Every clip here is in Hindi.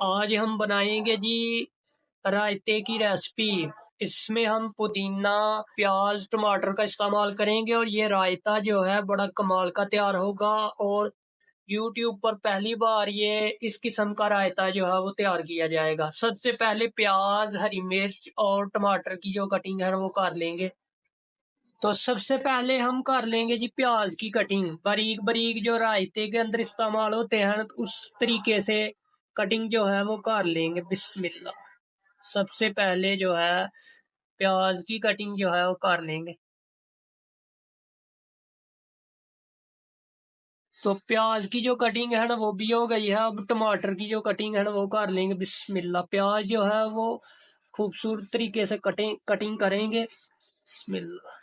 आज हम बनाएंगे जी रायते की रेसिपी। इसमें हम पुदीना, प्याज, टमाटर का इस्तेमाल करेंगे और ये रायता जो है बड़ा कमाल का तैयार होगा। और यूट्यूब पर पहली बार ये इस किस्म का रायता जो है वो तैयार किया जाएगा। सबसे पहले प्याज, हरी मिर्च और टमाटर की जो कटिंग है वो कर लेंगे। तो सबसे पहले हम कर लेंगे जी प्याज की कटिंग, बारीक बारीक जो रायते के अंदर इस्तेमाल होते हैं उस तरीके से कटिंग जो है वो कर लेंगे। बिस्मिल्लाह। सबसे पहले जो है प्याज की कटिंग जो है वो कर लेंगे। तो प्याज की जो कटिंग है ना वो भी हो गई है। अब टमाटर की जो कटिंग है ना वो कर लेंगे। बिस्मिल्लाह। प्याज जो है वो खूबसूरत तरीके से कटिंग कटिंग करेंगे। बिस्मिल्लाह।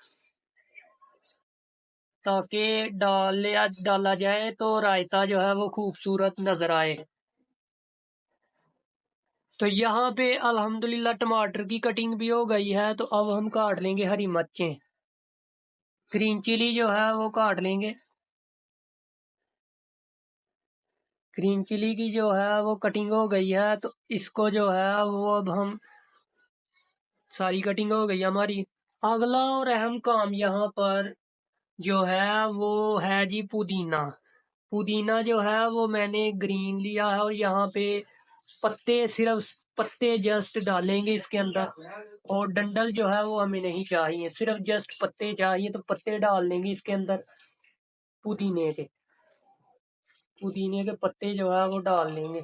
ताकि डाला जाए तो रायता जो है वो खूबसूरत नजर आए। तो यहाँ पे अल्हम्दुलिल्लाह टमाटर की कटिंग भी हो गई है। तो अब हम काट लेंगे हरी मिर्चें। ग्रीन चिली जो है वो काट लेंगे। ग्रीन चिली की जो है वो कटिंग हो गई है। तो इसको जो है वो अब हम सारी कटिंग हो गई हमारी। अगला और अहम काम यहाँ पर जो है वो है जी पुदीना। पुदीना जो है वो मैंने ग्रीन लिया है और यहाँ पे पत्ते, सिर्फ पत्ते जस्ट डालेंगे इसके अंदर। और डंडल जो है वो हमें नहीं चाहिए, सिर्फ जस्ट पत्ते चाहिए। तो पत्ते डाल लेंगे इसके अंदर। पुदीने के पुदीने के पत्ते जो है वो डाल लेंगे।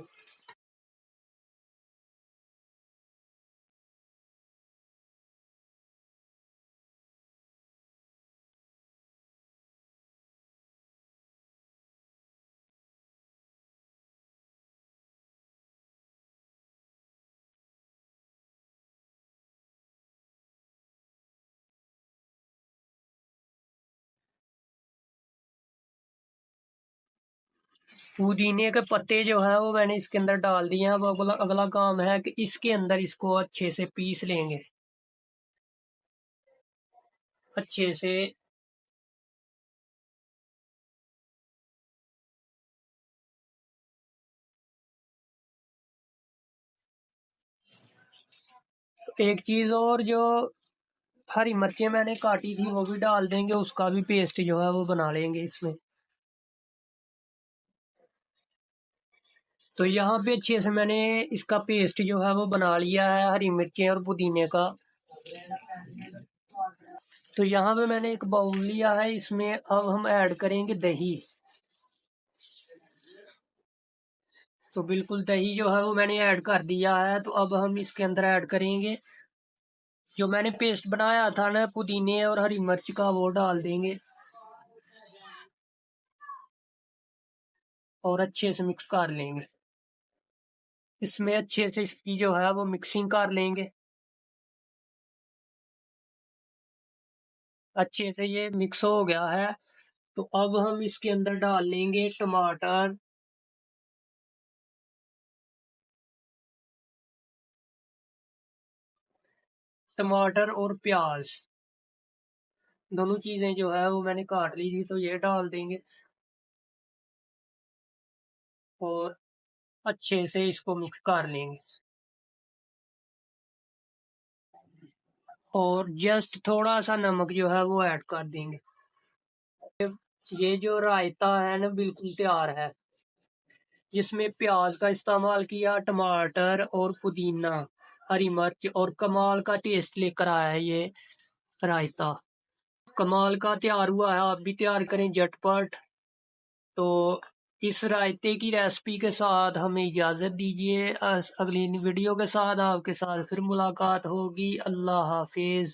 पुदीने के पत्ते जो है वो मैंने इसके अंदर डाल दिए हैं। अब अगला अगला काम है कि इसके अंदर इसको अच्छे से पीस लेंगे। अच्छे से। एक चीज और, जो हरी मिर्चें मैंने काटी थी वो भी डाल देंगे, उसका भी पेस्ट जो है वो बना लेंगे इसमें। तो यहाँ पे अच्छे से मैंने इसका पेस्ट जो है वो बना लिया है, हरी मिर्चें और पुदीने का। तो यहाँ पे मैंने एक बाउल लिया है, इसमें अब हम ऐड करेंगे दही। तो बिल्कुल दही जो है वो मैंने ऐड कर दिया है। तो अब हम इसके अंदर ऐड करेंगे जो मैंने पेस्ट बनाया था ना पुदीने और हरी मिर्च का, वो डाल देंगे और अच्छे से मिक्स कर लेंगे। इसमें अच्छे से इसकी जो है वो मिक्सिंग कर लेंगे। अच्छे से ये मिक्स हो गया है। तो अब हम इसके अंदर डाल लेंगे टमाटर, टमाटर और प्याज। दोनों चीजें जो है वो मैंने काट ली थी, तो ये डाल देंगे और अच्छे से इसको मिक्स कर लेंगे। और जस्ट थोड़ा सा नमक जो है वो ऐड कर देंगे। ये जो रायता है ना बिल्कुल तैयार है, जिसमें प्याज का इस्तेमाल किया, टमाटर और पुदीना, हरी मिर्च, और कमाल का टेस्ट लेकर आया है ये रायता। कमाल का तैयार हुआ है, आप भी तैयार करें झटपट। तो इस रायते की रेसिपी के साथ हमें इजाज़त दीजिए। अगली वीडियो के साथ आपके साथ फिर मुलाकात होगी। अल्लाह हाफिज।